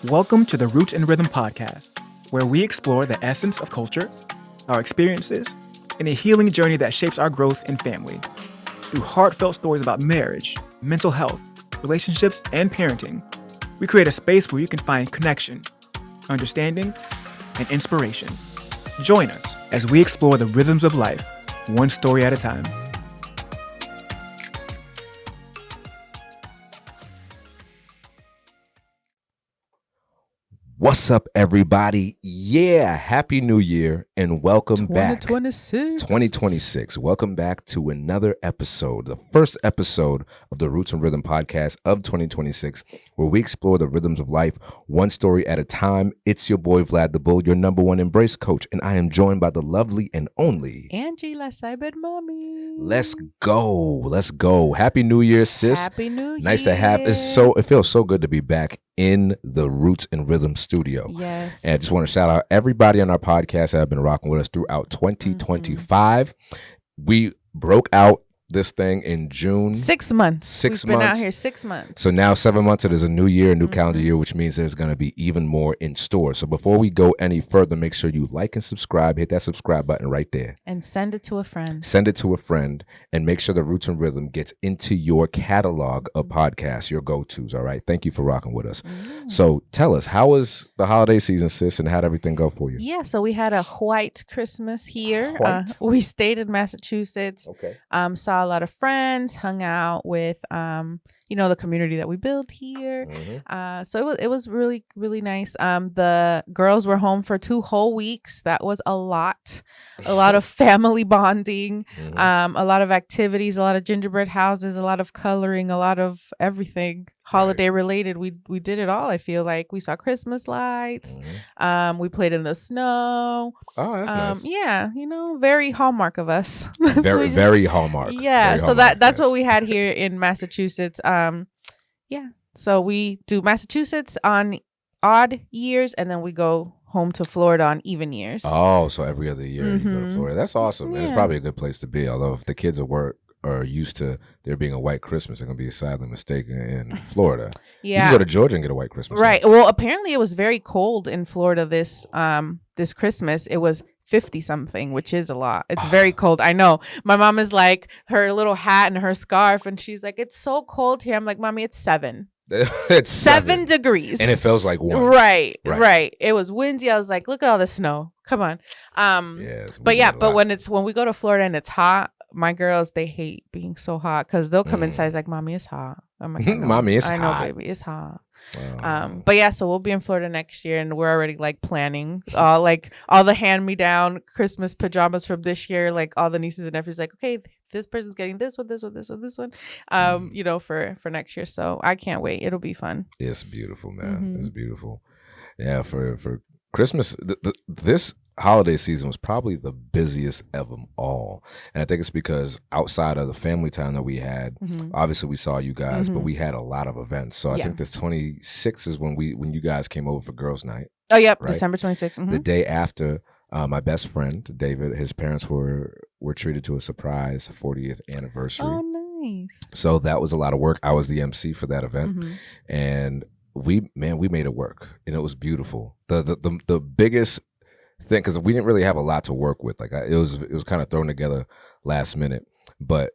Welcome to the Roots and Rhythm podcast, where we explore the essence of culture, our experiences, and a healing journey that shapes our growth in family. Through heartfelt stories about marriage, mental health, relationships, and parenting, we create a space where you can find connection, understanding, and inspiration. Join us as we explore the rhythms of life, one story at a time. What's up, everybody? Yeah, Happy New Year and welcome back. 2026. Welcome back to another episode, the first episode of the Roots and Rhythm podcast of 2026, where we explore the rhythms of life, one story at a time. It's your boy, Vlad the Bull, your number one embrace coach, and I am joined by the lovely and only Angie, la cyber mommy. Let's go. Happy New Year, sis. Happy New Year. Nice to have. It feels so good to be back in the Roots and Rhythm studio. Yes. And I just want to shout out everybody on our podcast that have been rocking with us throughout 2025. We broke out this thing in June. 6 months. We've been out here 6 months. So now 7 months, it is a new year, a new calendar year, which means there's going to be even more in store. So before we go any further, make sure you like and subscribe. Hit that subscribe button right there. And send it to a friend. And make sure the Roots and Rhythm gets into your catalog of podcasts, your go-tos, all right? Thank you for rocking with us. So tell us, how was the holiday season, sis, and how'd everything go for you? Yeah, so we had a white Christmas here. White? We stayed in Massachusetts. Okay. Saw a lot of friends, hung out with the community that we built here. So it was really, really nice. The girls were home for 2 whole weeks. That was a lot of family bonding, a lot of activities, a lot of gingerbread houses, a lot of coloring, a lot of everything holiday related. We did it all. I feel like we saw Christmas lights. We played in the snow. Oh, that's nice. Yeah, very Hallmark of us. Very Hallmark. Yeah, very so Hallmark, that's yes. what we had here in Massachusetts. So we do Massachusetts on odd years, and then we go home to Florida on even years. Oh, so every other year you go to Florida. That's awesome. And it's probably a good place to be. Although if the kids at work are used to there being a white Christmas, they're going to be sadly mistaken in Florida. Yeah. You can go to Georgia and get a white Christmas. Right. Well, apparently it was very cold in Florida this Christmas. It was 50 something, which is a lot. It's very cold. I know. My mom is like her little hat and her scarf, and she's like, it's so cold here. I'm like, Mommy, it's 7. It's 7 degrees. And it feels like 1. Right. It was windy. I was like, look at all the snow. Come on. But when we go to Florida and it's hot, my girls, they hate being so hot because they'll come inside like, Mommy, it's hot. I'm like, Mommy, it's hot. I know, baby, it's hot. Wow. So we'll be in Florida next year, and we're already like planning all the hand-me-down Christmas pajamas from this year. Like all the nieces and nephews, like, okay, this person's getting this one, this one, for next year. So I can't wait. It'll be fun. It's beautiful, man. It's beautiful. Yeah, for Christmas, this holiday season was probably the busiest of them all, and I think it's because outside of the family time that we had, obviously we saw you guys, but we had a lot of events. So I think this 26 is when you guys came over for girls' night. Oh, yep, right? December 26th. The day after, my best friend David, his parents were treated to a surprise 40th anniversary. Oh, nice. So that was a lot of work. I was the MC for that event, and we made it work, and it was beautiful. The biggest thing, because we didn't really have a lot to work with, like it was kind of thrown together last minute, but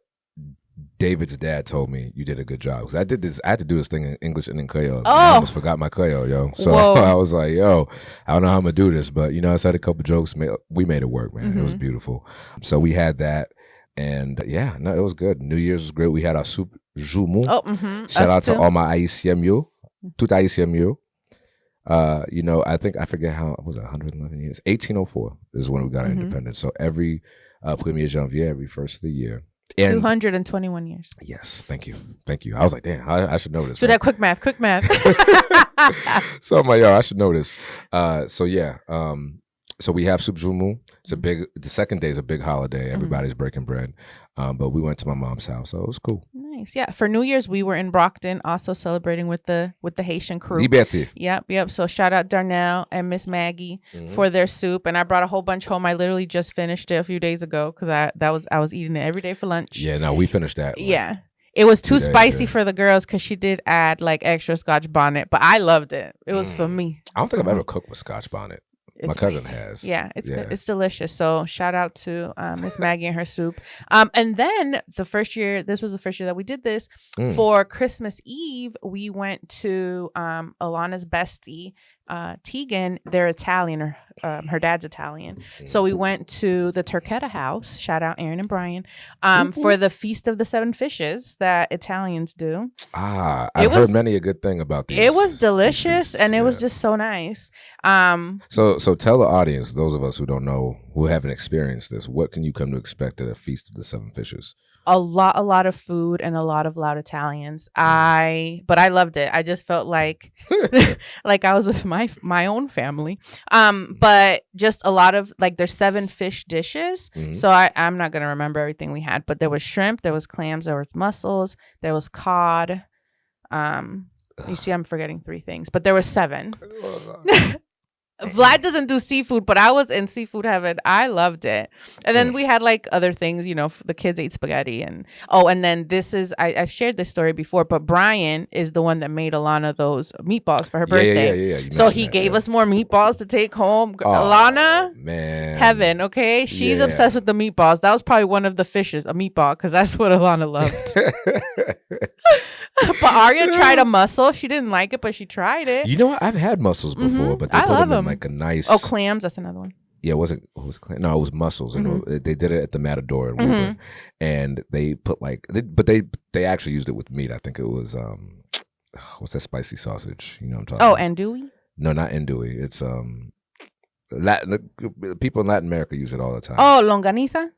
David's dad told me you did a good job, because I had to do this thing in English and in Creole. I almost forgot my Creole, yo. So I was like, yo, I don't know how I'm gonna do this, but I said a couple jokes, we made it work, man. It was beautiful. So we had that, and it was good. New Year's was great. We had our soup jumeau. Shout out to all my Haïtiens mieux, tout Haïtien mieux. I think, I forget how, was it 111 years? 1804 is when we got our independence. So every 1er Janvier, every first of the year. And 221 years. Yes, thank you. I was like, damn, I should know this. Do that quick math. So I'm like, yo, I should know this. So we have Soup Jumu. The second day is a big holiday. Everybody's breaking bread. But we went to my mom's house, so it was cool. Nice. Yeah. For New Year's, we were in Brockton, also celebrating with the Haitian crew. Liberté. Yep. So shout out Darnell and Miss Maggie for their soup, and I brought a whole bunch home. I literally just finished it a few days ago because I was eating it every day for lunch. Yeah. No, we finished that. Yeah. It was too spicy for the girls because she did add like extra Scotch bonnet, but I loved it. It was for me. I don't think I've ever cooked with Scotch bonnet. My cousin has. Yeah, it's good. It's delicious. So shout out to Miss Maggie and her soup. And then this was the first year that we did this. For Christmas Eve, we went to Alana's bestie, Tegan. They're Italian, or her dad's Italian. So we went to the Turchetta house. Shout out Aaron and Brian for the Feast of the Seven Fishes that Italians do. I've heard many a good thing about these. It was delicious, and it was just so nice. So tell the audience, those of us who don't know, who haven't experienced this, what can you come to expect at a Feast of the Seven Fishes? A lot of food and a lot of loud Italians. But I loved it. I just felt like like I was with my own family. But just a lot of like there's 7 fish dishes. So I'm not gonna remember everything we had, but there was shrimp, there was clams, there was mussels, there was cod. You see, I'm forgetting 3 things, but there were 7. Vlad doesn't do seafood, but I was in seafood heaven. I loved it. And then we had like other things, the kids ate spaghetti and then this is, I shared this story before, but Brian is the one that made Alana those meatballs for her birthday. Yeah. So he gave us more meatballs to take home. Alana, man, heaven. Okay. She's obsessed with the meatballs. That was probably one of the fishes, a meatball, because that's what Alana loved. But Arya tried a mussel. She didn't like it, but she tried it. You know what? I've had mussels before, but they put them in like a nice. Oh, clams. That's another one. Yeah, it was clams. No, it was mussels. And they did it at the Matador in Woburn, and they put they actually used it with meat. I think it was what's that spicy sausage? You know what I'm talking about? Andouille? No, not andouille. It's people in Latin America use it all the time. Oh, longaniza?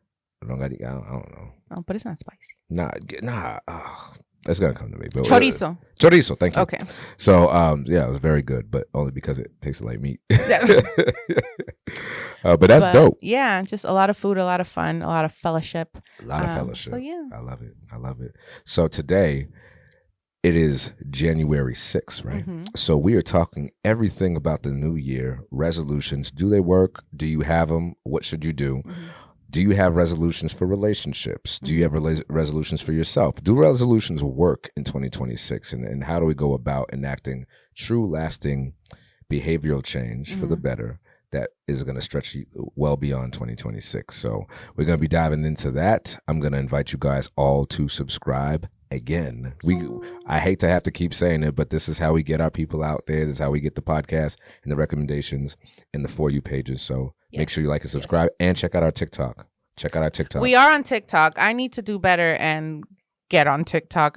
I don't know. Oh, but it's not spicy. Nah. That's gonna come to me. But, chorizo. Chorizo, thank you. Okay. So it was very good, but only because it tasted like meat. But that's dope. Yeah, just a lot of food, a lot of fun, a lot of fellowship. So yeah, I love it. So today, it is January 6th, right? So we are talking everything about the new year, resolutions. Do they work? Do you have them? What should you do? Do you have resolutions for relationships? Do you have resolutions for yourself? Do resolutions work in 2026? And how do we go about enacting true, lasting behavioral change for the better that is going to stretch you well beyond 2026? So we're going to be diving into that. I'm going to invite you guys all to subscribe. Again, I hate to have to keep saying it, but this is how we get our people out there. This is how we get the podcast and the recommendations in the For You pages. So make sure you like and subscribe and check out our TikTok. We are on TikTok. I need to do better and get on TikTok.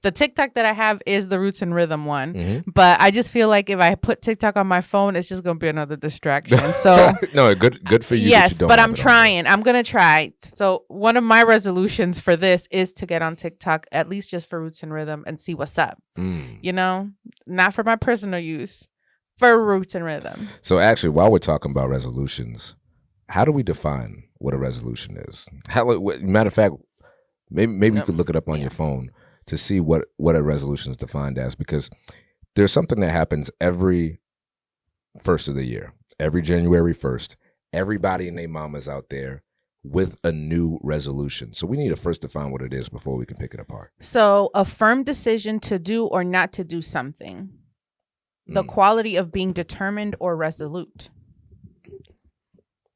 The TikTok that I have is the Roots and Rhythm one, but I just feel like if I put TikTok on my phone, it's just going to be another distraction. So no, good for you. Yes, but I'm trying. I'm going to try. So one of my resolutions for this is to get on TikTok, at least just for Roots and Rhythm, and see what's up. Not for my personal use, for Roots and Rhythm. So actually, while we're talking about resolutions, how do we define what a resolution is? Matter of fact, maybe you could look it up on your phone to see what a resolution is defined as, because there's something that happens every first of the year, every January 1st. Everybody and their mamas out there with a new resolution. So we need to first define what it is before we can pick it apart. So a firm decision to do or not to do something. The quality of being determined or resolute.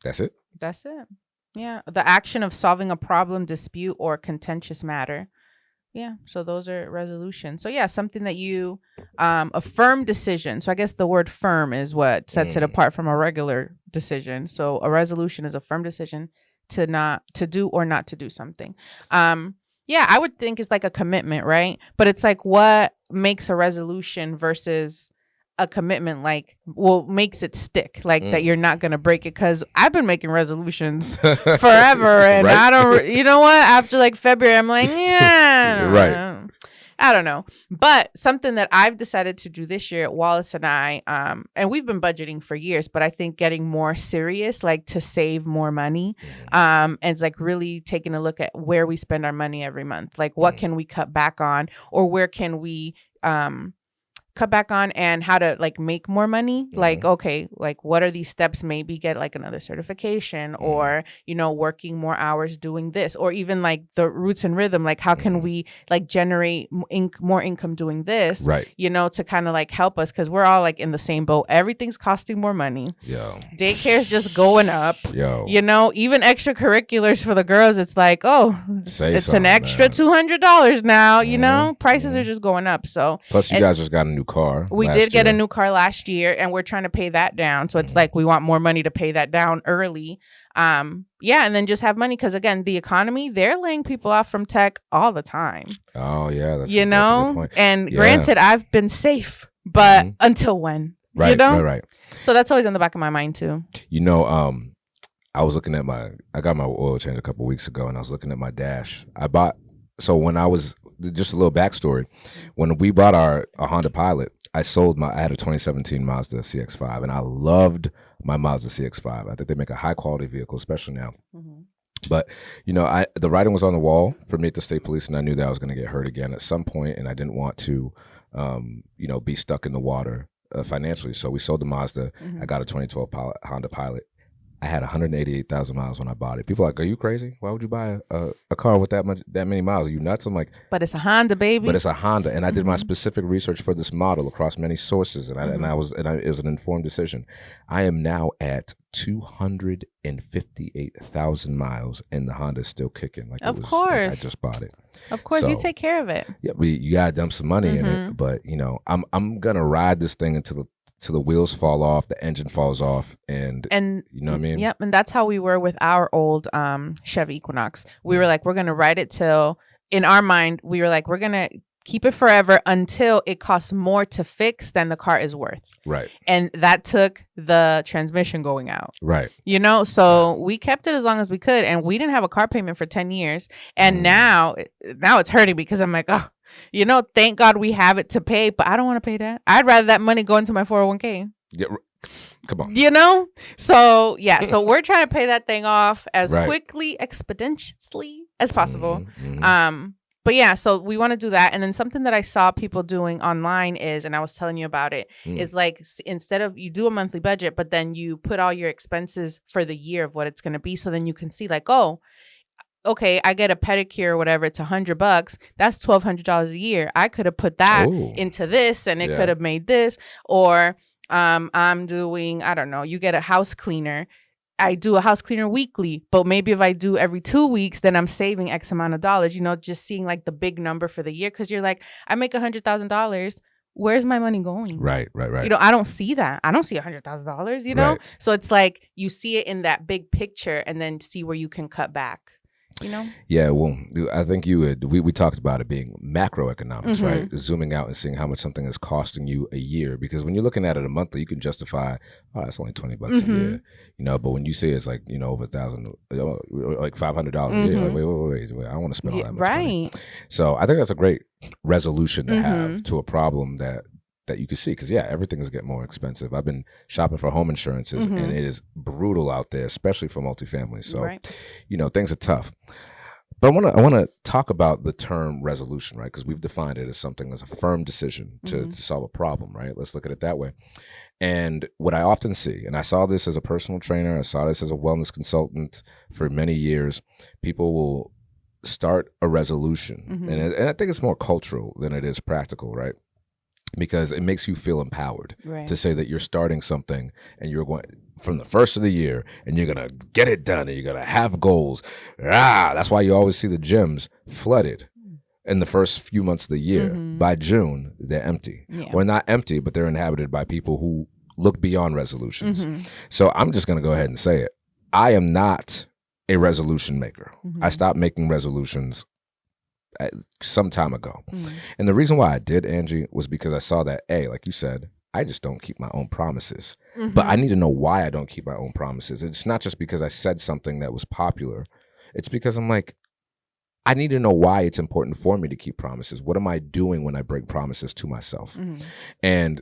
That's it? That's it. Yeah. The action of solving a problem, dispute, or contentious matter. Yeah. So those are resolutions. So yeah, something that you, a firm decision. So I guess the word firm is what sets it apart from a regular decision. So a resolution is a firm decision to do or not to do something. Yeah, I would think it's like a commitment, right? But it's like what makes a resolution versus a commitment, like makes it stick, like that you're not gonna break it. Because I've been making resolutions forever, and right? I don't. You know what? After like February, I'm like, yeah, I don't know. But something that I've decided to do this year, Wallace and I, and we've been budgeting for years, but I think getting more serious, like to save more money, and it's like really taking a look at where we spend our money every month, like what can we cut back on, or where can we cut back on, and how to like make more money. Like, okay, like what are these steps? Maybe get like another certification, or, you know, working more hours doing this, or even like the roots and rhythm. Like, how can we like generate more income doing this, right? You know, to kind of like help us, because we're all like in the same boat. Everything's costing more money. Yo. Daycare's just going up. Yo. You know, even extracurriculars for the girls, it's like, oh, it's an extra $200 now. You know, prices are just going up. So plus, you guys just got a new car. We did get a new car last year, and we're trying to pay that down. So it's like we want more money to pay that down early. Yeah, and then just have money, because again, the economy, they're laying people off from tech all the time. Oh yeah, that's you know, that's a good point. And granted, I've been safe, but until when? Right, you know? right. So that's always in the back of my mind too. You know, I was looking at I got my oil change a couple weeks ago, and I was looking at my dash. When I was, just a little backstory, when we bought a Honda Pilot, I had a 2017 Mazda CX-5, and I loved my Mazda CX-5. I think they make a high quality vehicle, especially now. But, you know, the writing was on the wall for me at the state police, and I knew that I was going to get hurt again at some point, and I didn't want to, you know, be stuck in the water financially. So we sold the Mazda. I got a 2012 Honda Pilot. I had 188,000 miles when I bought it. People are like, are you crazy? Why would you buy a car with that many miles? Are you nuts? I'm like, but it's a Honda, baby. But it's a Honda, and I did my specific research for this model across many sources, and it was an informed decision. I am now at 258,000 miles, and the Honda is still kicking. Like, of course, like I just bought it. Of course, you take care of it. Yeah, you gotta dump some money in it, but you know, I'm gonna ride this thing until the wheels fall off, the engine falls off, and you know what I mean? Yep, and that's how we were with our old Chevy Equinox. We were like, we're going to ride it till, in our mind, we were like, we're going to keep it forever until it costs more to fix than the car is worth. Right. And that took the transmission going out. Right. You know, so we kept it as long as we could, and we didn't have a car payment for 10 years. And now it's hurting, because I'm like, oh, you know, thank God we have it to pay, but I don't want to pay that. I'd rather that money go into my 401k. Yeah, come on. You know? So, yeah. So we're trying to pay that thing off as quickly, expeditiously as possible. But yeah, so we want to do that. And then something that I saw people doing online is, and I was telling you about it, is like, instead of, you do a monthly budget, but then you put all your expenses for the year of what it's going to be. So then you can see like, oh, okay, I get a pedicure or whatever, it's $100. That's $1,200 a year. I could have put that into this, and it could have made this. Or I'm doing, I don't know, you get a house cleaner. I do a house cleaner weekly, but maybe if I do every 2 weeks, then I'm saving X amount of dollars, you know, just seeing like the big number for the year. Because you're like, I make $100,000. Where's my money going? Right. You know, I don't see that. I don't see $100,000, you know? Right. So it's like you see it in that big picture, and then see where you can cut back. You know? Yeah, well, I think we talked about it being macroeconomics, right? Zooming out and seeing how much something is costing you a year. Because when you're looking at it a monthly, you can justify, oh, that's only $20 a year, you know. But when you say it's like, you know, over $1,000, like $500 a year, like, wait, I don't want to spend all that much money. So I think that's a great resolution to have to a problem that you can see, because everything is getting more expensive. I've been shopping for home insurances, and it is brutal out there, especially for multifamily. So, you know, things are tough. But I want to talk about the term resolution, right? Because we've defined it as something that's a firm decision to solve a problem, right? Let's look at it that way. And what I often see, and I saw this as a personal trainer, I saw this as a wellness consultant for many years, people will start a resolution, and I think it's more cultural than it is practical, right? Because it makes you feel empowered to say that you're starting something, and you're going from the first of the year, and you're going to get it done, and you're going to have goals. That's why you always see the gyms flooded in the first few months of the year. By June, they're empty. Or not empty, but they're inhabited by people who look beyond resolutions. So I'm just going to go ahead and say it. I am not a resolution maker. I stopped making resolutions some time ago. And the reason why I did, Angie, was because I saw that, like you said, I just don't keep my own promises. But I need to know why I don't keep my own promises. It's not just because I said something that was popular. It's because I'm like, I need to know why it's important for me to keep promises. What am I doing when I break promises to myself? And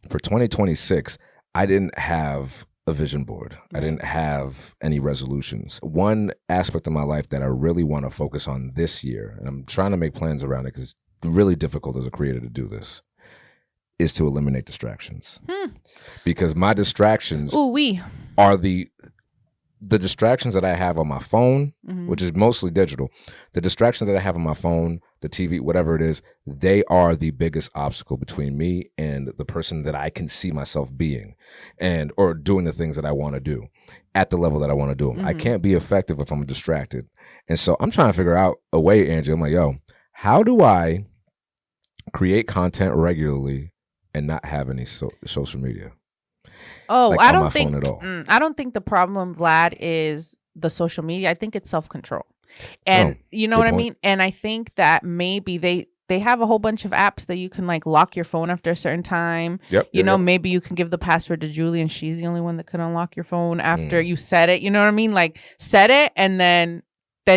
for 2026, I didn't have a vision board. I didn't have any resolutions. One aspect of my life that I really want to focus on this year, and I'm trying to make plans around it because it's really difficult as a creator to do this, is to eliminate distractions. Because my distractions Ooh-wee. are the distractions that I have on my phone, which is mostly digital. The distractions that I have on my phone, the TV, whatever it is, they are the biggest obstacle between me and the person that I can see myself being or doing the things that I want to do at the level that I want to do them. I can't be effective if I'm distracted. And so I'm trying to figure out a way, Angie. I'm like, yo, how do I create content regularly and not have any social media? Oh, like, I on my don't think phone at all? I don't think the problem, Vlad, is the social media. I think it's self-control. And you know what I mean? And I think that maybe they have a whole bunch of apps that you can like lock your phone after a certain time. You know, maybe you can give the password to Julie and she's the only one that can unlock your phone after you set it. You know what I mean? Like set it and then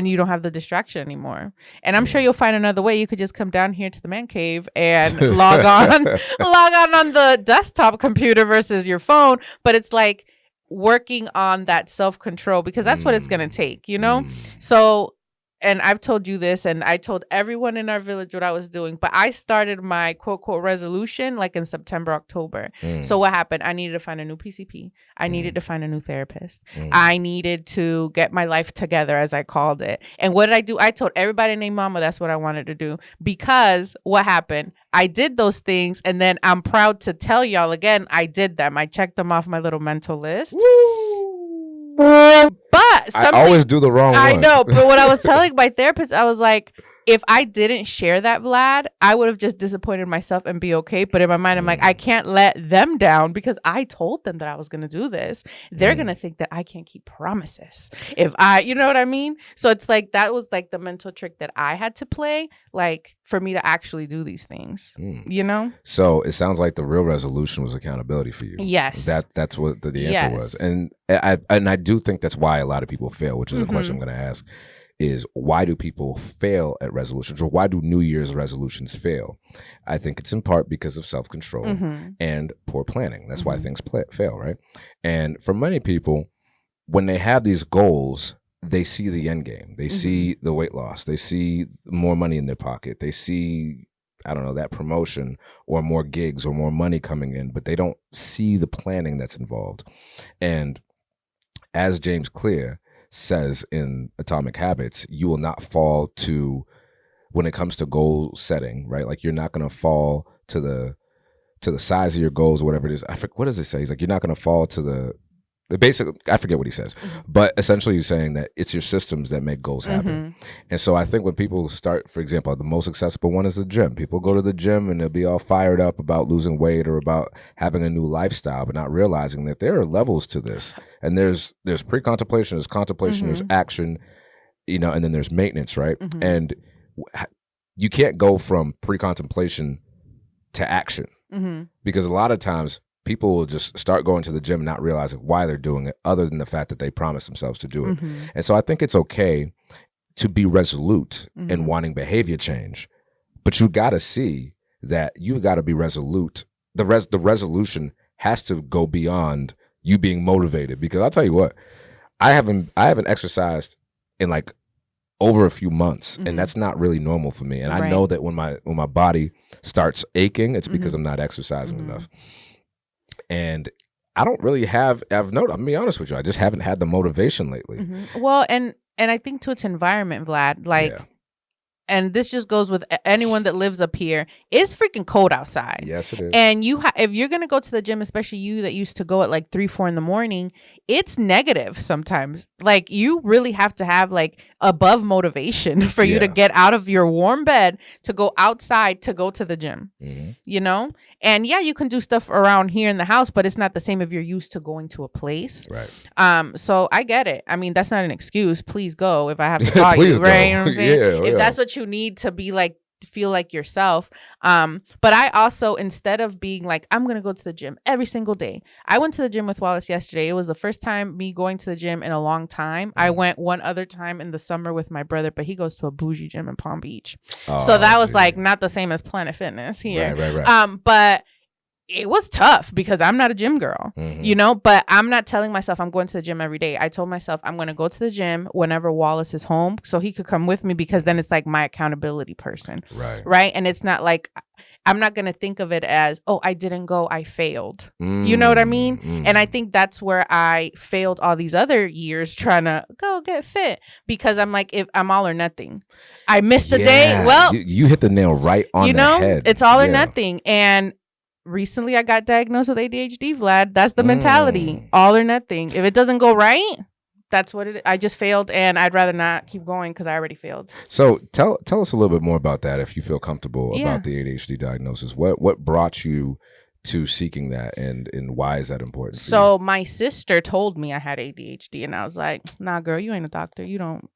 you don't have the distraction anymore. And I'm sure you'll find another way. You could just come down here to the man cave and log on the desktop computer versus your phone. But it's like working on that self-control because that's what it's going to take, you know? So, and I've told you this and I told everyone in our village what I was doing, but I started my quote, quote, resolution like in September, October. So what happened? I needed to find a new PCP. I needed to find a new therapist. I needed to get my life together, as I called it. And what did I do? I told everybody named Mama that's what I wanted to do because what happened? I did those things and then I'm proud to tell y'all again, I did them. I checked them off my little mental list. But I always do the wrong one. I know, but what I was telling my therapist, I was like, if I didn't share that, Vlad, I would have just disappointed myself and be okay. But in my mind, I'm like, I can't let them down because I told them that I was going to do this. They're going to think that I can't keep promises. You know what I mean? So it's like, that was like the mental trick that I had to play, like for me to actually do these things, you know? So it sounds like the real resolution was accountability for you. Yes. That's what the answer was. And I do think that's why a lot of people fail, which is a question I'm going to ask. Is why do people fail at resolutions, or why do New Year's resolutions fail? I think it's in part because of self-control and poor planning. That's why things fail, right? And for many people, when they have these goals, they see the end game. They see the weight loss. They see more money in their pocket. They see, I don't know, that promotion or more gigs or more money coming in, but they don't see the planning that's involved. And as James Clear says in Atomic Habits, you will not fall to, when it comes to goal setting, right? Like you're not going to fall to the size of your goals or whatever it is. What does it say? He's like, you're not going to fall to the basic, I forget what he says, but essentially he's saying that it's your systems that make goals happen. And so I think when people start, for example, the most accessible one is the gym. People go to the gym and they'll be all fired up about losing weight or about having a new lifestyle, but not realizing that there are levels to this. And there's pre-contemplation, there's contemplation, there's action, you know, and then there's maintenance, right? And you can't go from pre-contemplation to action because a lot of times people will just start going to the gym not realizing why they're doing it other than the fact that they promised themselves to do it. And so I think it's okay to be resolute in wanting behavior change, but you got to see that you got to be resolute. The resolution has to go beyond you being motivated, because I'll tell you what, I haven't exercised in like over a few months, and that's not really normal for me. And I know that when my body starts aching, it's because I'm not exercising enough. And I don't really I've noticed, I'm gonna be honest with you, I just haven't had the motivation lately. Well, and I think to its environment, Vlad, like, and this just goes with anyone that lives up here, it's freaking cold outside. Yes, it is. And if you're going to go to the gym, especially you that used to go at like 3-4 in the morning, it's negative sometimes. Like you really have to have like above motivation for you to get out of your warm bed to go outside to go to the gym, you know? And yeah, you can do stuff around here in the house, but it's not the same if you're used to going to a place. Right. So I get it. I mean, that's not an excuse. Please go if I have to call you, right? You know what I'm saying? If that's what you need to be like, feel like yourself. But I also, instead of being like, I'm going to go to the gym every single day, I went to the gym with Wallace yesterday. It was the first time me going to the gym in a long time. I went one other time in the summer with my brother, but he goes to a bougie gym in Palm Beach. So that was like not the same as Planet Fitness here. Right. But it was tough because I'm not a gym girl, you know, but I'm not telling myself I'm going to the gym every day. I told myself I'm going to go to the gym whenever Wallace is home so he could come with me, because then it's like my accountability person. Right. And it's not like, I'm not going to think of it as, oh, I didn't go, I failed. You know what I mean? And I think that's where I failed all these other years trying to go get fit, because I'm like, if I'm all or nothing, I missed a day. Well, you hit the nail right on the head. It's all or nothing. And recently I got diagnosed with ADHD, Vlad. That's the mentality. All or nothing. If it doesn't go right, that's what it is. I just failed, and I'd rather not keep going because I already failed. So tell us a little bit more about that, if you feel comfortable about the ADHD diagnosis. What brought you to seeking that, and why is that important? So my sister told me I had ADHD, and I was like, nah, girl, you ain't a doctor. You don't.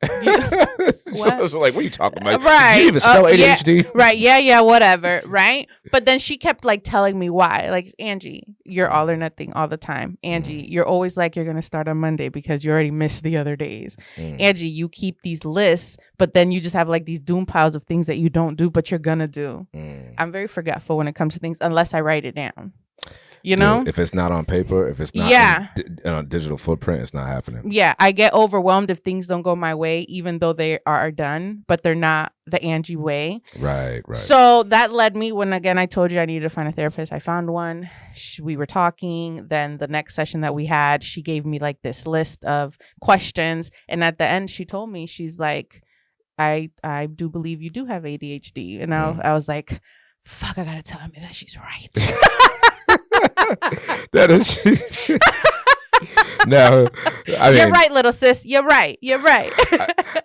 What? So like, what are you talking about? Right. You even spell ADHD? Yeah, right. Yeah, whatever. Right. But then she kept like telling me why. Like, Angie, you're all or nothing all the time. Angie, you're always like, you're going to start on Monday because you already missed the other days. Angie, you keep these lists, but then you just have like these doom piles of things that you don't do, but you're going to do. I'm very forgetful when it comes to things, unless I write it down. You know, if it's not on paper, if it's not on a digital footprint, it's not happening. Yeah, I get overwhelmed if things don't go my way, even though they are done, but they're not the Angie way. Right. So that led me, when again I told you I needed to find a therapist. I found one. We were talking. Then the next session that we had, she gave me like this list of questions, and at the end, she told me, she's like, I do believe you do have ADHD, and I was like, fuck, I gotta tell me that she's right. That is no. I mean, you're right, little sis. You're right.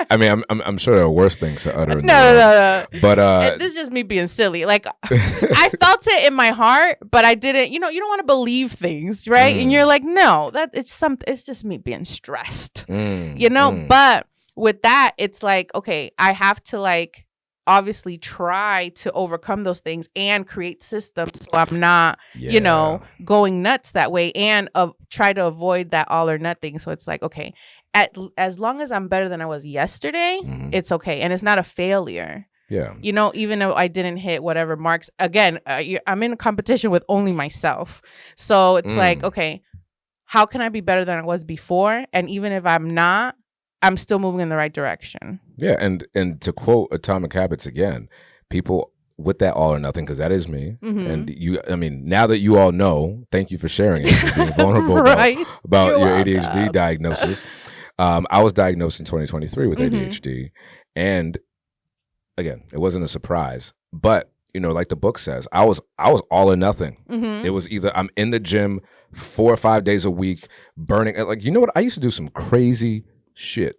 I mean, I'm sure there are worse things to utter. No. But this is just me being silly. Like, I felt it in my heart, but I didn't. You know, you don't want to believe things, right? And you're like, no, it's just me being stressed. You know, but with that, it's like, okay, I have to like obviously try to overcome those things and create systems so I'm not, you know, going nuts that way, and try to avoid that all or nothing. So it's like, okay, as long as I'm better than I was yesterday, it's okay. And it's not a failure. Yeah. You know, even though I didn't hit whatever marks, again, I'm in a competition with only myself. So it's like, okay, how can I be better than I was before? And even if I'm not, I'm still moving in the right direction. Yeah, and to quote Atomic Habits again, people with that all or nothing, because that is me. And I mean, now that you all know, thank you for sharing it, for being vulnerable about your ADHD diagnosis. I was diagnosed in 2023 with ADHD, and again, it wasn't a surprise, but you know, like the book says, I was all or nothing. It was either I'm in the gym 4 or 5 days a week, burning. Like, you know what? I used to do some crazy shit,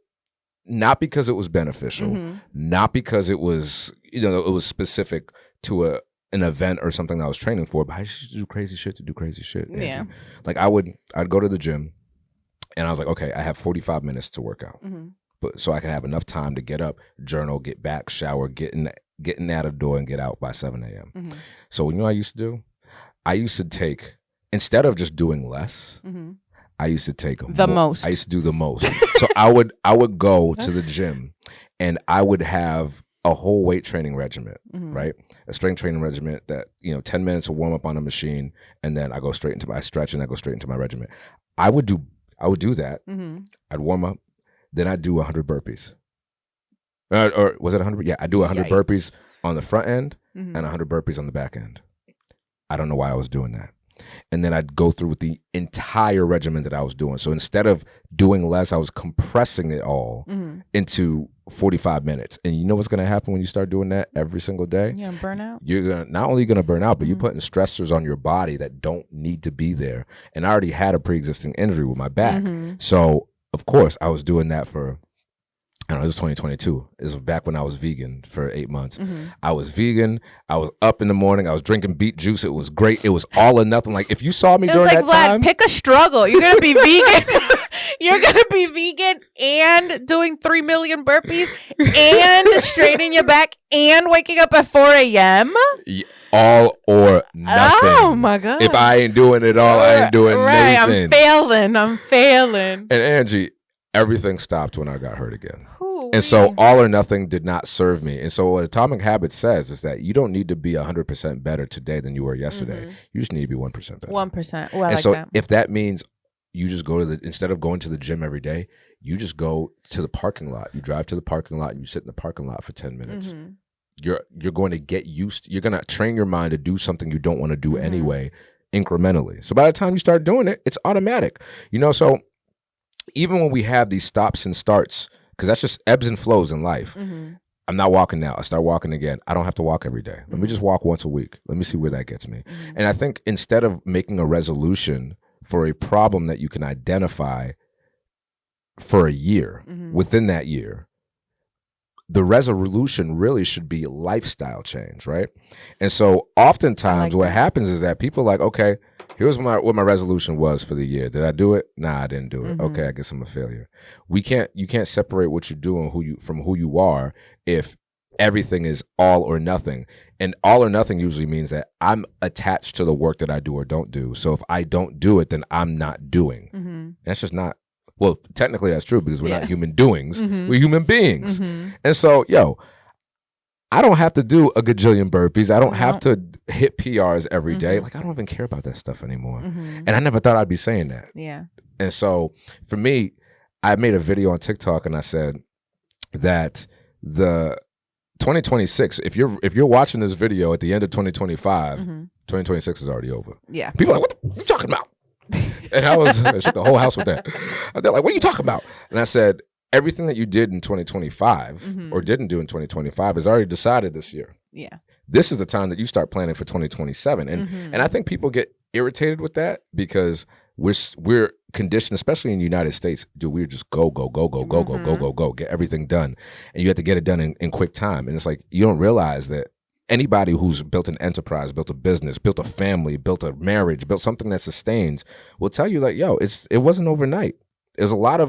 not because it was beneficial, not because it was, you know, it was specific to an event or something that I was training for, but I used to do crazy shit to do crazy shit. Yeah. Like I'd go to the gym and I was like, okay, I have 45 minutes to work out, but so I can have enough time to get up, journal, get back, shower, getting out of the door and get out by 7 a.m. So you know what I used to do? I used to take, instead of just doing less, I used to take the most. I used to do the most. So I would go to the gym and I would have a whole weight training regimen, right? A strength training regimen that, you know, 10 minutes of warm up on a machine, and then I go straight into my stretch and I go straight into my regimen. I would do that. I'd warm up, then I'd do 100 burpees. Or was it 100? Yeah, I'd do 100 burpees on the front end and 100 burpees on the back end. I don't know why I was doing that. And then I'd go through with the entire regimen that I was doing. So instead of doing less, I was compressing it all into 45 minutes. And you know what's going to happen when you start doing that every single day? Yeah, burn out. You're not only going to burn out, but you're putting stressors on your body that don't need to be there. And I already had a pre-existing injury with my back. So, of course, I was doing that for, I don't know, this is 2022. This was back when I was vegan for 8 months. I was vegan. I was up in the morning. I was drinking beet juice. It was great. It was all or nothing. Like, if you saw me during like, that Vlad, time. Pick a struggle. You're going to be vegan. You're going to be vegan and doing 3 million burpees and straightening your back and waking up at 4 a.m.? Yeah. All or nothing. Oh my God. If I ain't doing it all, I ain't doing nothing. I'm failing. And Angie, everything stopped when I got hurt again. And so all or nothing did not serve me. And so what Atomic Habits says is that you don't need to be 100% better today than you were yesterday. You just need to be 1% better. 1%. Well, I and like so that. if that means you just go to instead of going to the gym every day, you just go to the parking lot. You drive to the parking lot and you sit in the parking lot for 10 minutes. You're going to get used. You're going to train your mind to do something you don't want to do anyway, incrementally. So by the time you start doing it, it's automatic. So even when we have these stops and starts, because that's just ebbs and flows in life. I'm not walking now. I start walking again. I don't have to walk every day. Let me just walk once a week. Let me see where that gets me. And I think instead of making a resolution for a problem that you can identify for a year, within that year, the resolution really should be lifestyle change, right? And so oftentimes what happens is that people are like, okay, here's what my resolution was for the year. Did I do it? Nah, I didn't do it. Okay, I guess I'm a failure. You can't separate what you do and from who you are if everything is all or nothing. And all or nothing usually means that I'm attached to the work that I do or don't do. So if I don't do it, then I'm not doing. That's just not, well, technically that's true because we're not human doings. We're human beings. And so, I don't have to do a gajillion burpees. I don't have to hit PRs every day. Like, I don't even care about that stuff anymore. And I never thought I'd be saying that. Yeah. And so for me, I made a video on TikTok and I said that the 2026, if you're watching this video at the end of 2025, 2026 is already over. Yeah. People are like, what are you talking about? And I shook the whole house with that. They're like, what are you talking about? And I said, everything that you did in 2025 or didn't do in 2025 is already decided this year. Yeah. This is the time that you start planning for 2027. And I think people get irritated with that because we're conditioned, especially in the United States, we're just go, get everything done. And you have to get it done in quick time. And it's like, you don't realize that anybody who's built an enterprise, built a business, built a family, built a marriage, built something that sustains will tell you like, it wasn't overnight. It was a lot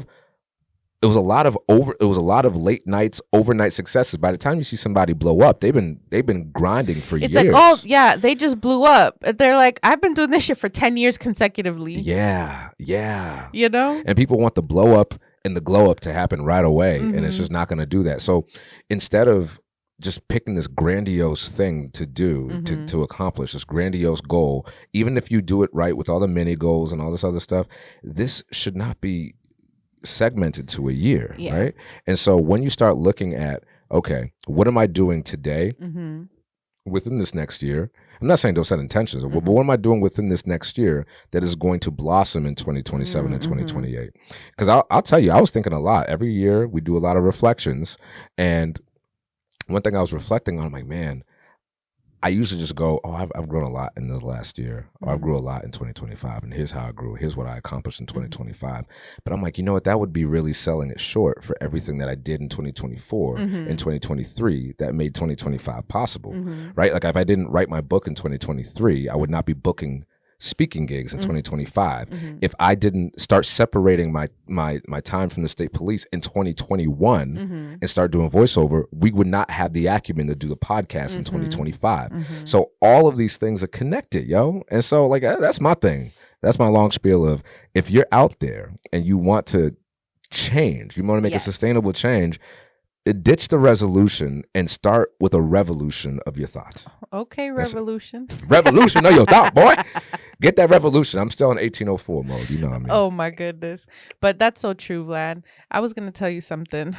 of late nights, overnight successes. By the time you see somebody blow up, they've been grinding for years. It's like, they just blew up. They're like, I've been doing this shit for 10 years consecutively. Yeah. And people want the blow up and the glow up to happen right away, and it's just not going to do that. So instead of just picking this grandiose thing to do, to accomplish this grandiose goal, even if you do it right with all the mini goals and all this other stuff, this should not be segmented to a year, right? And so when you start looking at, okay, what am I doing today within this next year? I'm not saying don't set intentions, but what am I doing within this next year that is going to blossom in 2027 and 2028? Because I'll tell you, I was thinking a lot. Every year we do a lot of reflections, and one thing I was reflecting on, I'm like, man, I usually just go, I've grown a lot in this last year, or I've grew a lot in 2025, and here's how I grew. Here's what I accomplished in 2025. But I'm like, you know what? That would be really selling it short for everything that I did in 2024 and 2023 that made 2025 possible, right? Like if I didn't write my book in 2023, I would not be booking speaking gigs in 2025. If I didn't start separating my time from the state police in 2021 and start doing voiceover, we would not have the acumen to do the podcast in 2025. So all of these things are connected, yo. And so like that's my thing. That's my long spiel of, if you're out there and you want to change, you want to make a sustainable change, ditch the resolution and start with a revolution of your thoughts. Okay, revolution. Revolution of your thought, boy. Get that revolution. I'm still in 1804 mode. You know what I mean? Oh my goodness. But that's so true, Vlad. I was gonna tell you something.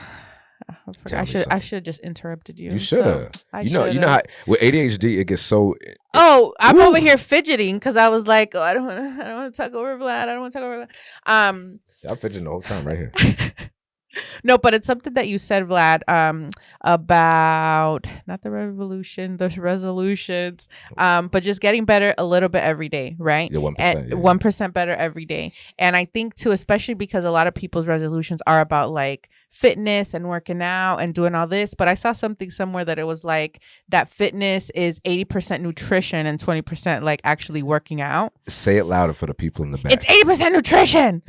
I should have just interrupted you. You should have. You know how with ADHD it gets so. Oh, I'm over here fidgeting because I was like, I don't want to talk over Vlad. I don't want to talk over Vlad. I'm fidgeting the whole time right here. No, but it's something that you said, Vlad, about not the revolution, the resolutions, but just getting better a little bit every day, right? Yeah, 1%. 1% better every day. And I think too, especially because a lot of people's resolutions are about like fitness and working out and doing all this. But I saw something somewhere that it was like that fitness is 80% nutrition and 20% like actually working out. Say it louder for the people in the back. It's 80% nutrition.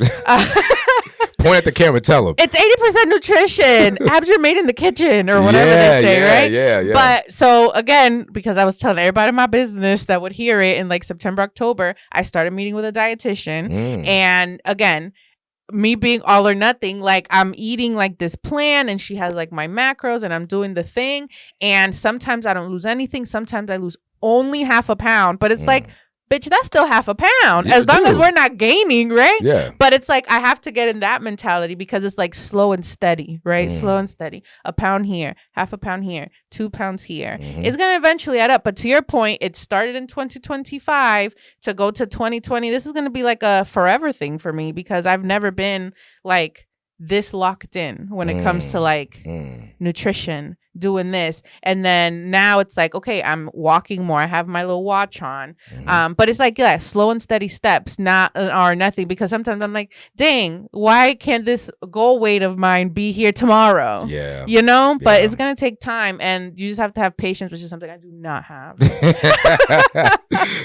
Point at the camera, tell them. It's 80% nutrition. Abs are made in the kitchen or whatever they say, right? Yeah. But so again, because I was telling everybody in my business that would hear it in like September, October, I started meeting with a dietitian. And again, me being all or nothing, like I'm eating like this plan and she has like my macros and I'm doing the thing. And sometimes I don't lose anything. Sometimes I lose only half a pound, but it's like, bitch, that's still half a pound as long as we're not gaining, right? Yeah. But it's like I have to get in that mentality because it's like slow and steady, right? Slow and steady. A pound here, half a pound here, 2 pounds here. It's going to eventually add up. But to your point, it started in 2025 to go to 2020. This is going to be like a forever thing for me because I've never been like this locked in when it comes to like nutrition, doing this. And then now it's like, okay, I'm walking more. I have my little watch on. But it's like, yeah, slow and steady steps, not or nothing. Because sometimes I'm like, dang, why can't this goal weight of mine be here tomorrow? Yeah. You know, but it's going to take time and you just have to have patience, which is something I do not have.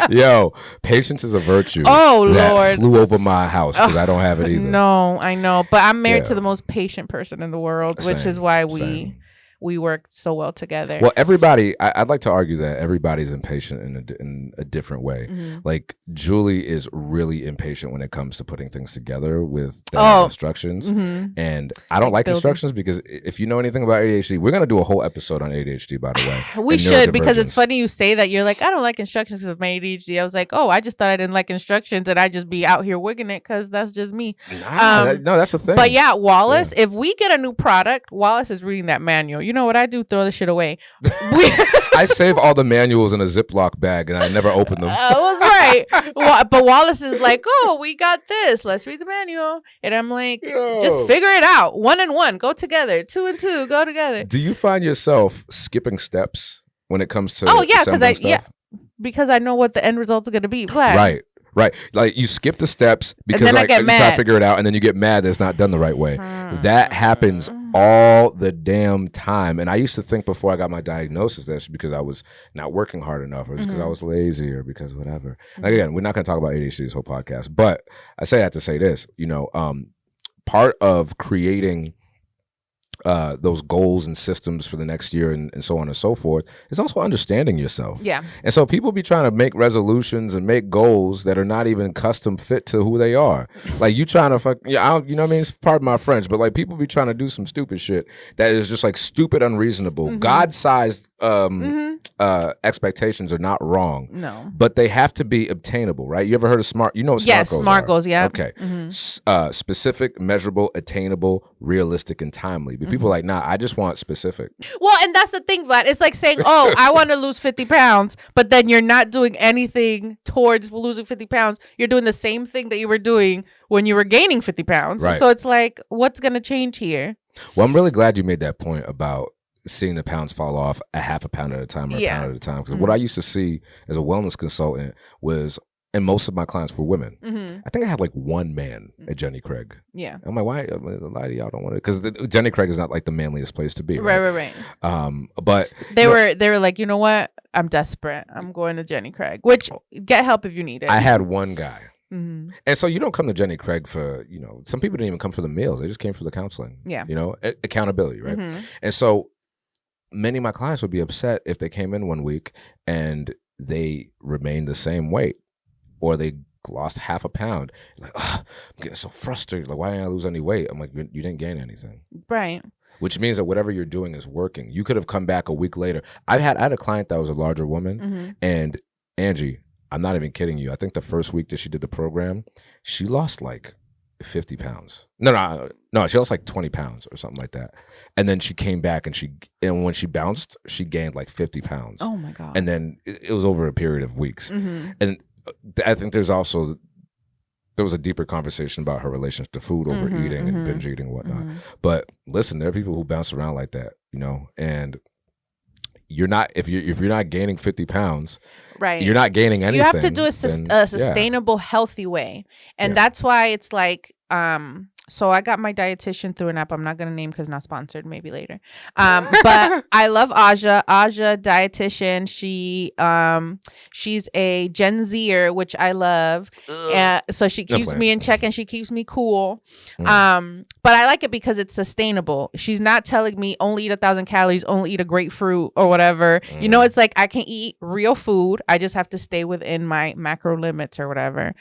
Yo, patience is a virtue. Oh, that Lord. flew over my house because I don't have it either. No, I know. But I'm married to the most patient person in the world, which Same, is why same. we work so well together. Well, everybody, I'd like to argue that everybody's impatient in a different way. Like Julie is really impatient when it comes to putting things together with the instructions. And I don't like instructions because if you know anything about ADHD, we're going to do a whole episode on ADHD, by the way. We should, because it's funny you say that. You're like, I don't like instructions because of my ADHD. I was like, oh, I just thought I didn't like instructions and I just be out here wigging it because that's just me. No, that's the thing. But yeah, Wallace, if we get a new product, Wallace is reading that manual. You know what I do? Throw the shit away. I save all the manuals in a Ziploc bag and I never open them. That was right. But Wallace is like, oh, we got this. Let's read the manual. And I'm like, just figure it out. 1 and 1 go together. 2 and 2 go together. Do you find yourself skipping steps when it comes to because I know what the end result is going to be. Vlad. Right. Like you skip the steps because like you try to figure it out and then you get mad that it's not done the right way. That happens all the damn time. And I used to think before I got my diagnosis that's because I was not working hard enough or because I was lazy or because whatever. Like, again, we're not going to talk about ADHD this whole podcast, but I say that to say this, part of creating those goals and systems for the next year and so on and so forth is also understanding yourself. Yeah. And so people be trying to make resolutions and make goals that are not even custom fit to who they are. Like you trying to you know what I mean? It's part of my French, but like people be trying to do some stupid shit that is just like stupid, unreasonable. God-sized expectations are not wrong. No. But they have to be obtainable, right? You ever heard of SMART? You know what SMART goals are. SMART goals, yeah. Okay. Specific, measurable, attainable, realistic, and timely. But people are like, nah, I just want specific. Well, and that's the thing, Vlad. It's like saying, oh, I want to lose 50 pounds, but then you're not doing anything towards losing 50 pounds. You're doing the same thing that you were doing when you were gaining 50 pounds. Right. So it's like, what's going to change here? Well, I'm really glad you made that point about seeing the pounds fall off a half a pound at a time or a pound at a time. Because what I used to see as a wellness consultant was, and most of my clients were women. I think I had like one man at Jenny Craig. Yeah. I'm like, why? A lot of y'all don't want it. Because Jenny Craig is not like the manliest place to be. Right. But they were like, you know what? I'm desperate. I'm going to Jenny Craig, which get help if you need it. I had one guy. And so you don't come to Jenny Craig for, some people didn't even come for the meals. They just came for the counseling. Yeah. Accountability, right? And so many of my clients would be upset if they came in one week and they remained the same weight or they lost half a pound. Like, I'm getting so frustrated. Like, why didn't I lose any weight? I'm like, you didn't gain anything. Right. Which means that whatever you're doing is working. You could have come back a week later. I had a client that was a larger woman and Angie, I'm not even kidding you. I think the first week that she did the program, she lost like 50 pounds. No, she lost like 20 pounds or something like that. And then she came back and when she bounced, she gained like 50 pounds. Oh my God. And then it was over a period of weeks. And I think there was a deeper conversation about her relationship to food, overeating and binge eating and whatnot. But listen, there are people who bounce around like that, and you're not, if you're not gaining 50 pounds, right, you're not gaining anything. You have to do a sustainable, healthy way. And that's why it's like, so I got my dietitian through an app I'm not going to name because not sponsored, maybe later. But I love Aja. Aja, dietitian. She's a Gen Zer, which I love. So she keeps me in check and she keeps me cool. But but I like it because it's sustainable. She's not telling me only eat 1,000 calories, only eat a grapefruit or whatever. You know, it's like I can eat real food. I just have to stay within my macro limits or whatever.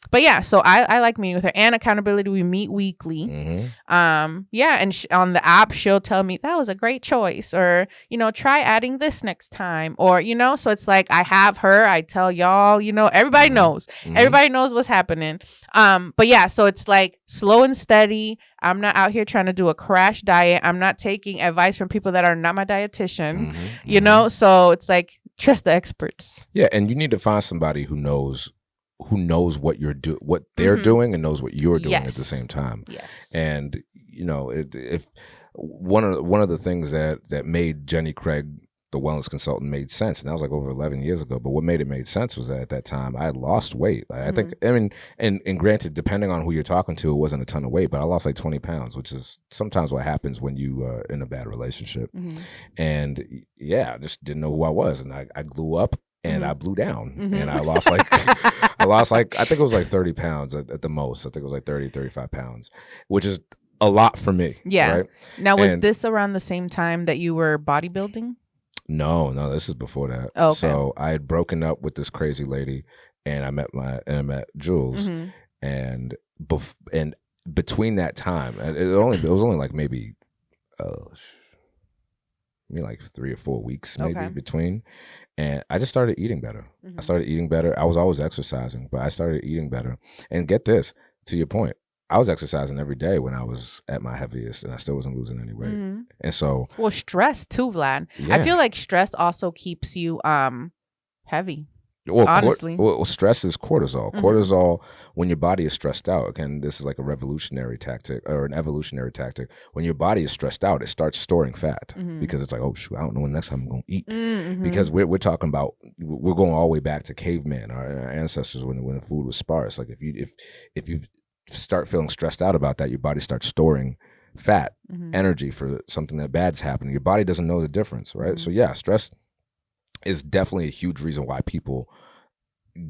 But yeah, so I like meeting with her, and accountability. We meet weekly. Yeah, and on the app, she'll tell me that was a great choice, or, you know, try adding this next time, or, you know, so it's like I have her, I tell y'all, you know, everybody knows. Everybody knows what's happening. But yeah, so it's like slow and steady. I'm not out here trying to do a crash diet. I'm not taking advice from people that are not my dietitian, you know? So it's like, trust the experts. Yeah, and you need to find somebody who knows what what they're doing and knows what you're doing at the same time. Yes. And you know, if one of the things that made Jenny Craig the wellness consultant made sense, and that was like over 11 years ago, but what made it made sense was that at that time I had lost weight. I think, I mean, and granted, depending on who you're talking to, it wasn't a ton of weight, but I lost like 20 pounds, which is sometimes what happens when you are in a bad relationship. And yeah, I just didn't know who I was, and I grew up. And I blew down, and I lost like, I think it was like 30 pounds at the most. I think it was like 30, 35 pounds, which is a lot for me. Yeah. Right? Now, was this around the same time that you were bodybuilding? No, this is before that. Oh, okay. So I had broken up with this crazy lady, and I met Jules, and between that time, it was only like maybe like 3 or 4 weeks maybe between, and I just started eating better. I started eating better. I was always exercising, but I started eating better. And get this, to your point, I was exercising every day when I was at my heaviest, and I still wasn't losing any weight. And so, well, stress too, Vlad. Yeah. I feel like stress also keeps you heavy. Well, honestly, stress is cortisol. Cortisol, when your body is stressed out, again, this is like a revolutionary tactic or an evolutionary tactic. When your body is stressed out, it starts storing fat because it's like, oh shoot, I don't know when next time I'm going to eat. Because we're talking about, we're going all the way back to caveman, our ancestors when the food was sparse. Like if you start feeling stressed out about that, your body starts storing fat, energy for something that bad's happening. Your body doesn't know the difference, right? So yeah, stress is definitely a huge reason why people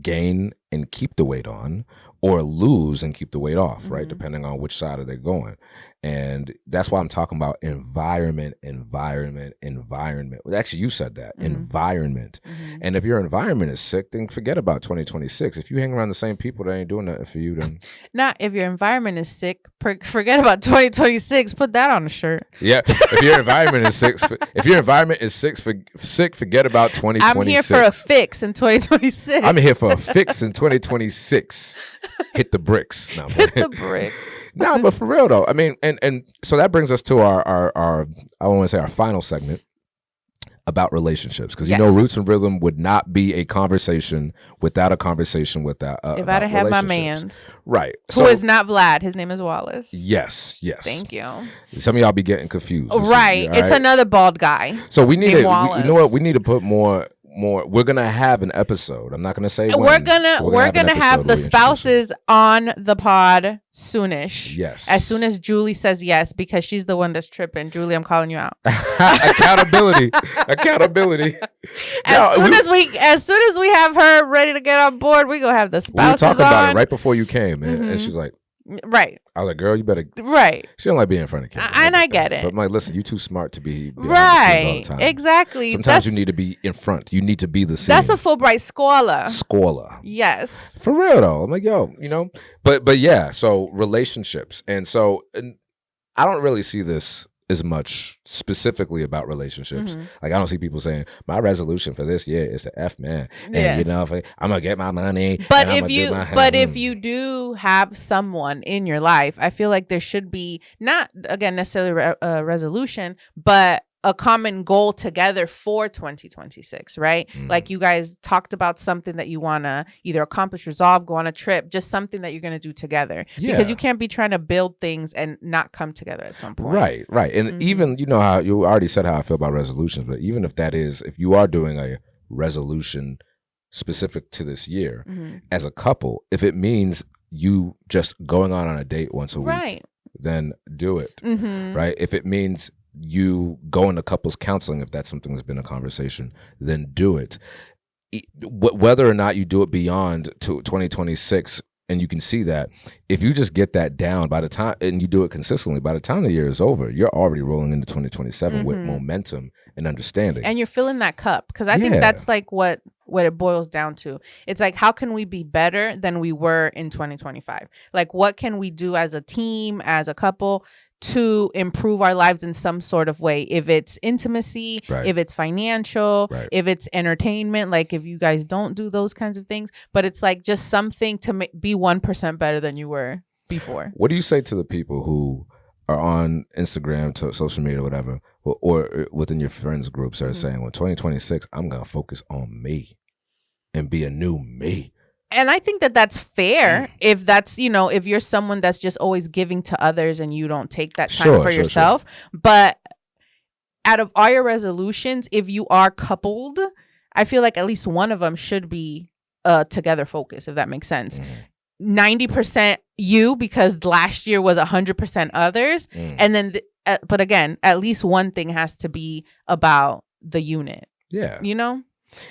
gain and keep the weight on, or lose and keep the weight off, right? Depending on which side they're going. And that's why I'm talking about environment. Well, actually, you said that, environment. And if your environment is sick, then forget about 2026. If you hang around the same people that ain't doing nothing for you, then... Not if your environment is sick, forget about 2026. Put that on a shirt. Yeah, if your environment is sick, forget about 2026. I'm here for a fix in 2026. I'm here for a fix in 2026. Hit the bricks. No, hit the bricks. No, but for real though, I mean, and so that brings us to our I want to say our final segment about relationships, because you know, Roots and Rhythm would not be a conversation without a conversation without if I didn't have my man's right, who is not Vlad. His name is Wallace. Yes. Thank you. Some of y'all be getting confused. Right, it's another bald guy. So we need you know what? We need to put more. We're gonna have an episode. I'm not gonna say when. We're gonna have the spouses on the pod soonish. Yes. As soon as Julie says yes, because she's the one that's tripping. Julie, I'm calling you out. Accountability. As soon as we have her ready to get on board, we gonna have the spouses we were talking about it right before you came, and she's like, right. I was like, girl, you better. Right. She don't like being in front of kids. And I get it. But I'm like, listen, you too smart to be right. all the time. Exactly. Sometimes you need to be in front. You need to be the scene. That's a Fulbright scholar. Yes. For real though. I'm like, yo, you know. But yeah, so relationships. And I don't really see this as much specifically about relationships. Like I don't see people saying my resolution for this year is to F man. And you know, I'm gonna get my money. But if you do have someone in your life, I feel like there should be not again necessarily a resolution, but a common goal together for 2026, right? Like you guys talked about something that you want to either accomplish, resolve, go on a trip, just something that you're going to do together. Because you can't be trying to build things and not come together at some point. Right. And even, you know, how you already said how I feel about resolutions, but even if you are doing a resolution specific to this year as a couple, if it means you just going on a date once a week, then do it. Right. If it means you go into couples counseling, if that's something that's been a conversation, then do it. Whether or not you do it beyond to 2026 And you can see that if you just get that down by the time, and you do it consistently, by the time the year is over, you're already rolling into 2027 with momentum and understanding. And you're filling that cup. Because I think that's like what it boils down to. It's like, how can we be better than we were in 2025? Like, what can we do as a team, as a couple, to improve our lives in some sort of way? If it's intimacy, if it's financial, if it's entertainment, like if you guys don't do those kinds of things, but it's like just something to be 1% better than you were before. What do you say to the people who are on Instagram, to social media, whatever, or within your friends groups that are saying, well, 2026, I'm going to focus on me and be a new me? And I think that that's fair if that's, you know, if you're someone that's just always giving to others and you don't take that time for yourself. But out of all your resolutions, if you are coupled, I feel like at least one of them should be together focus, if that makes sense. 90% you, because last year was 100% others. And then, but again, at least one thing has to be about the unit. Yeah. You know?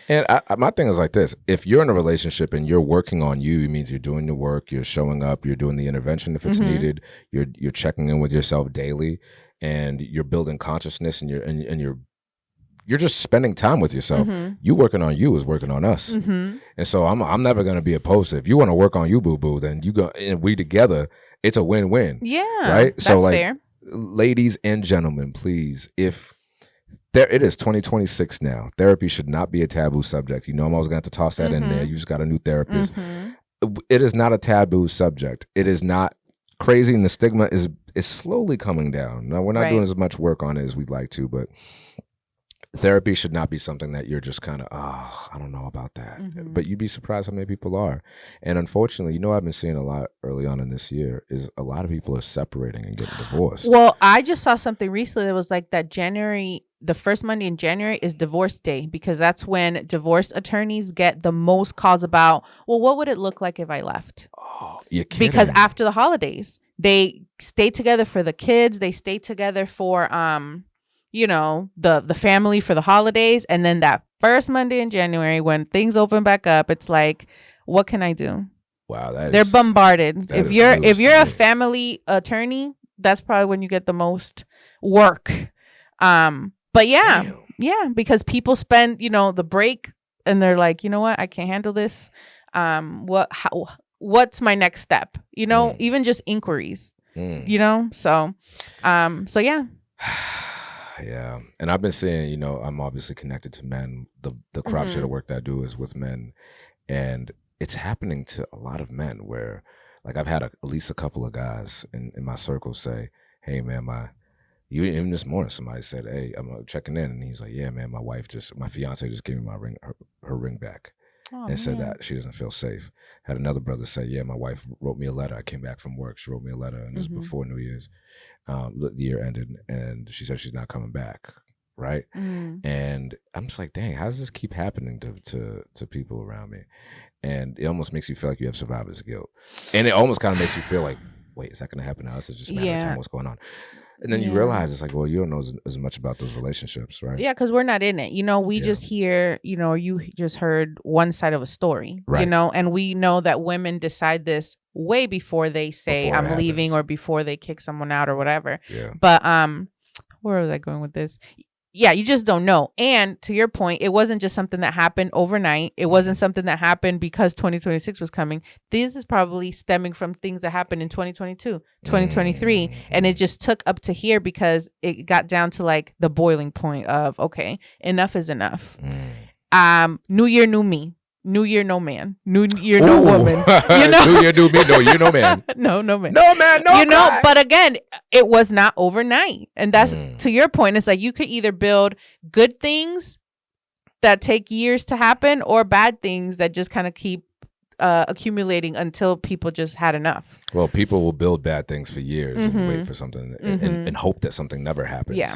And my thing is like this: if you're in a relationship and you're working on you, it means you're doing the work, you're showing up, you're doing the intervention if it's needed, you're checking in with yourself daily, and you're building consciousness, and you're just spending time with yourself. You working on you is working on us, and so I'm never gonna be opposed to, if you want to work on you, boo boo, then you go, and we together, it's a win-win. Yeah, right. That's so like, fair. Ladies and gentlemen, please, if it is 2026 now. Therapy should not be a taboo subject. You know, I'm always going to have to toss that in there. You just got a new therapist. It is not a taboo subject. It is not crazy, and the stigma is slowly coming down. Now, we're not doing as much work on it as we'd like to, but therapy should not be something that you're just kind of, I don't know about that. But you'd be surprised how many people are. And unfortunately, you know, I've been seeing a lot early on in this year is a lot of people are separating and getting divorced. Well, I just saw something recently that was like that the first Monday in January is divorce day, because that's when divorce attorneys get the most calls about, well, what would it look like if I left? Oh, you're kidding. Because after the holidays, they stay together for the kids. They stay together for, you know, the family for the holidays. And then that first Monday in January, when things open back up, it's like, what can I do? Wow. They're bombarded. If you're a family attorney, that's probably when you get the most work. But yeah, because people spend, you know, the break and they're like, you know what, I can't handle this. What's my next step? You know, even just inquiries, you know? So yeah. Yeah. And I've been seeing, you know, I'm obviously connected to men. The crop share of work that I do is with men. And it's happening to a lot of men where, like, I've had at least a couple of guys in my circle say, hey, man, even this morning, somebody said, hey, I'm checking in. And he's like, yeah, man, my fiance just gave me my ring, her ring back. And said that she doesn't feel safe. Had another brother say, yeah, my wife wrote me a letter. I came back from work. She wrote me a letter, and this is before New Year's. The year ended, and she said she's not coming back. Right. And I'm just like, dang, how does this keep happening to people around me? And it almost makes you feel like you have survivor's guilt. And it almost kind of makes you feel like, wait, is that going to happen to us? It's just a matter of time. What's going on? And then you realize it's like, well, you don't know as much about those relationships, right? Yeah, because we're not in it. You know, we just hear, you know, you just heard one side of a story, you know, and we know that women decide this way before they say I'm leaving, or before they kick someone out or whatever. Yeah. But where was I going with this? Yeah, you just don't know. And to your point, it wasn't just something that happened overnight. It wasn't something that happened because 2026 was coming. This is probably stemming from things that happened in 2022, 2023. And it just took up to here because it got down to like the boiling point of, okay, enough is enough. New year, new me. New year, no man. New year, no woman. You know? New year, new me. No, you, no man. No man. No man, no. You know, but again, it was not overnight. And that's to your point. It's like you could either build good things that take years to happen, or bad things that just kind of keep accumulating until people just had enough. Well, people will build bad things for years and wait for something and hope that something never happens. Yeah.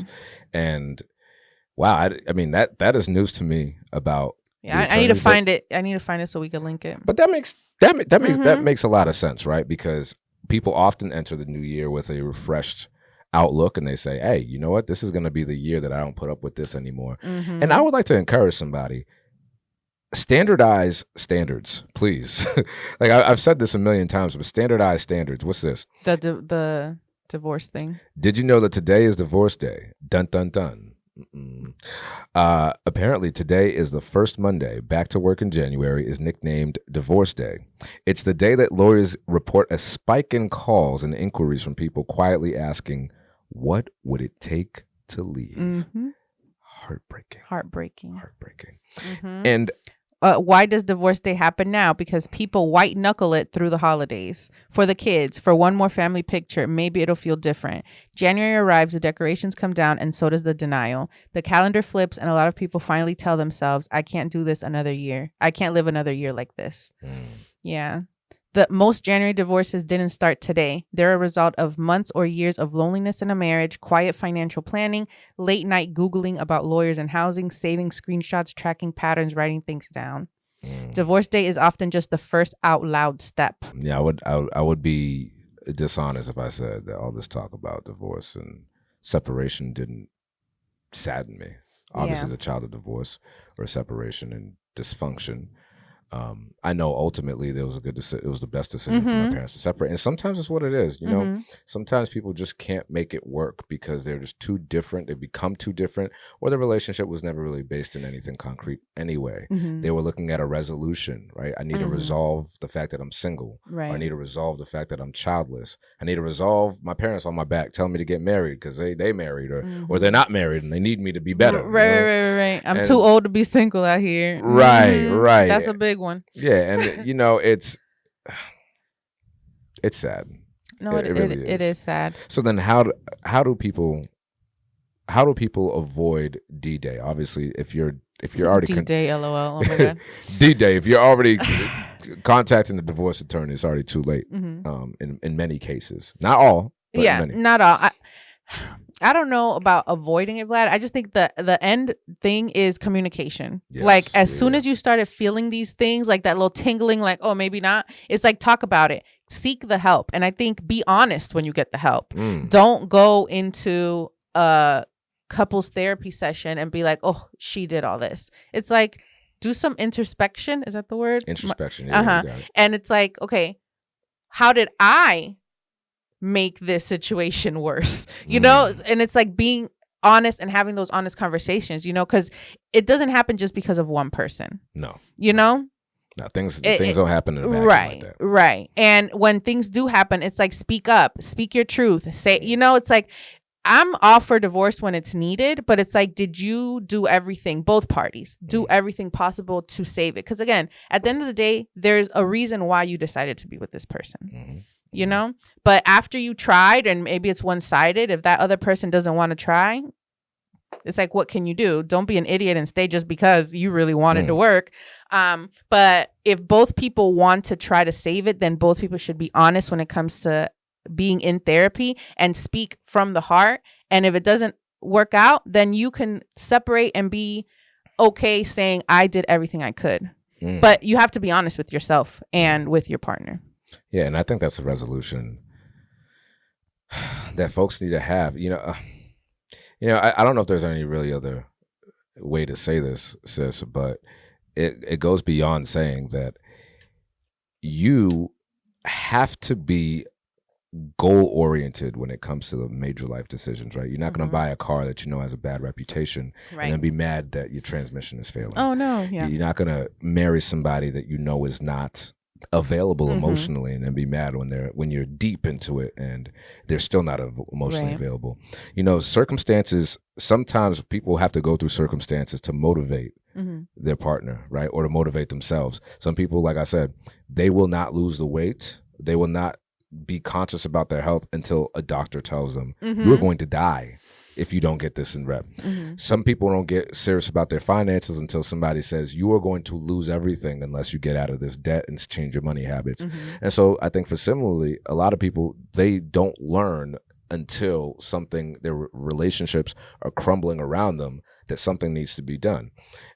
And wow, I mean that is news to me about. Yeah, I need to find it. I need to find it so we can link it. But that makes a lot of sense, right? Because people often enter the new year with a refreshed outlook, and they say, "Hey, you know what? This is going to be the year that I don't put up with this anymore." And I would like to encourage somebody: standardize standards, please. Like I've said this a million times, but standardize standards. What's this? The divorce thing. Did you know that today is divorce day? Dun dun dun. Apparently today is the first Monday back to work in January is nicknamed Divorce Day. It's the day that lawyers report a spike in calls and inquiries from people quietly asking, what would it take to leave? Mm-hmm. Heartbreaking. Mm-hmm. And why does Divorce Day happen now? Because people white knuckle it through the holidays. For the kids, for one more family picture, maybe it'll feel different. January arrives, the decorations come down, and so does the denial. The calendar flips, and a lot of people finally tell themselves, I can't do this another year. I can't live another year like this. Yeah. The most January divorces didn't start today. They're a result of months or years of loneliness in a marriage, quiet financial planning, late night Googling about lawyers and housing, saving screenshots, tracking patterns, writing things down. Divorce Day is often just the first out loud step. Yeah, I would be dishonest if I said that all this talk about divorce and separation didn't sadden me. Obviously, as a child of divorce or separation and dysfunction, I know ultimately there was it was the best decision for my parents to separate. And sometimes it's what it is, you know. Sometimes people just can't make it work because they're just too different. They become too different, or the relationship was never really based in anything concrete anyway. They were looking at a resolution, right? I need to resolve the fact that I'm single. Right. Or I need to resolve the fact that I'm childless. I need to resolve my parents on my back telling me to get married because they married or they're not married and they need me to be better. Right. I'm too old to be single out here. Right. That's a big one. Yeah, and you know it's sad. No, it is sad. So then, how do people avoid D-Day? Obviously, if you're already D-Day, LOL. Oh my god. D-Day. If you're already contacting the divorce attorney, it's already too late. In many cases, not all. But many. Not all. I don't know about avoiding it, Vlad. I just think the end thing is communication. Yes, like as soon as you started feeling these things, like that little tingling, like, oh, maybe not. It's like, talk about it. Seek the help. And I think be honest when you get the help. Don't go into a couples therapy session and be like, oh, she did all this. It's like, do some introspection. Is that the word? Introspection. Yeah, And it's like, okay, how did I make this situation worse, you know? And it's like being honest and having those honest conversations, you know, because it doesn't happen just because of one person. No, you know, no, things don't happen in a vacuum like that. Right. And when things do happen, it's like, speak up, speak your truth, say, you know, it's like, I'm all for divorce when it's needed, but it's like, did you do everything, both parties do everything possible to save it? Because again, at the end of the day, there's a reason why you decided to be with this person. You know, but after you tried and maybe it's one-sided, if that other person doesn't want to try, it's like, what can you do? Don't be an idiot and stay just because you really wanted to work. But if both people want to try to save it, then both people should be honest when it comes to being in therapy and speak from the heart. And if it doesn't work out, then you can separate and be okay saying, I did everything I could. But you have to be honest with yourself and with your partner. Yeah, and I think that's a resolution that folks need to have. You know, I don't know if there's any really other way to say this, sis, but it goes beyond saying that you have to be goal-oriented when it comes to the major life decisions, right? You're not going to buy a car that you know has a bad reputation and then be mad that your transmission is failing. Oh, no, yeah. You're not going to marry somebody that you know is not available emotionally and then be mad when you're deep into it and they're still not emotionally available. You know, circumstances, sometimes people have to go through circumstances to motivate their partner, right? Or to motivate themselves. Some people, like I said, they will not lose the weight. They will not be conscious about their health until a doctor tells them you're going to die if you don't get this in rep. Some people don't get serious about their finances until somebody says you are going to lose everything unless you get out of this debt and change your money habits. And so I think for similarly, a lot of people, they don't learn until their relationships are crumbling around them that something needs to be done.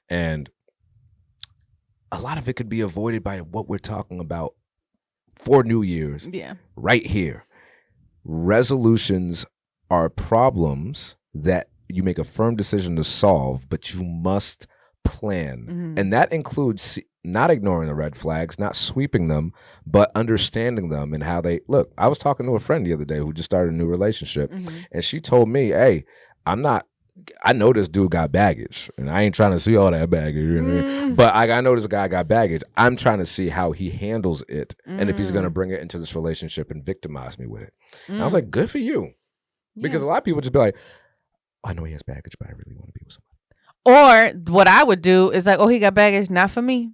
And a lot of it could be avoided by what we're talking about for New Year's right here. Resolutions are problems that you make a firm decision to solve, but you must plan. And that includes not ignoring the red flags, not sweeping them, but understanding them and how they look. I was talking to a friend the other day who just started a new relationship, and she told me, hey, I know this dude got baggage, and I ain't trying to see all that baggage, but I know this guy got baggage. I'm trying to see how he handles it, and if he's going to bring it into this relationship and victimize me with it. And I was like, good for you. Because a lot of people just be like, I know he has baggage, but I really want to be with somebody. Or what I would do is like, oh, he got baggage, not for me.